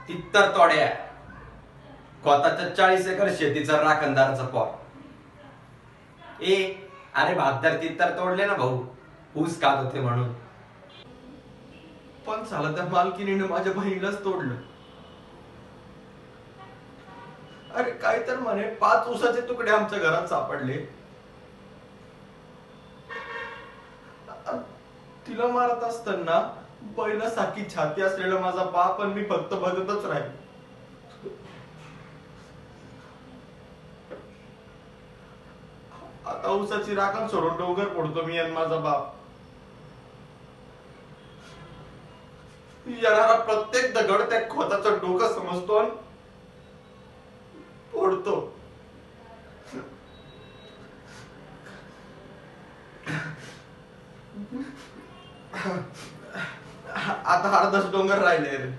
तित्तर तोड्या स्वतःच्या 40 एकर शेतीचा राखणदाराचा पॉर. अरे 72 तित्तर तोडले ना भाऊ, ऊस खात होते म्हणून. पण साला त्या मालकीनीने माझ्या बहिणीलाच तोडलं. अरे काय तर म्हणे 5 ऊसाचे तुकडे आमच्या घरात सापडले. तिला मारत असताना पहिला साखी छाती असलेला माझा बाप आणि मी फक्त बघतच राहील. आता ऊसाची राखण सोडून डोंगर फोडतो मी आणि माझा बाप. येणारा प्रत्येक दगड त्या खोताचं डोकं समजतो आणि फोडतो. आता अर्धाच डोंगर राहिले रे.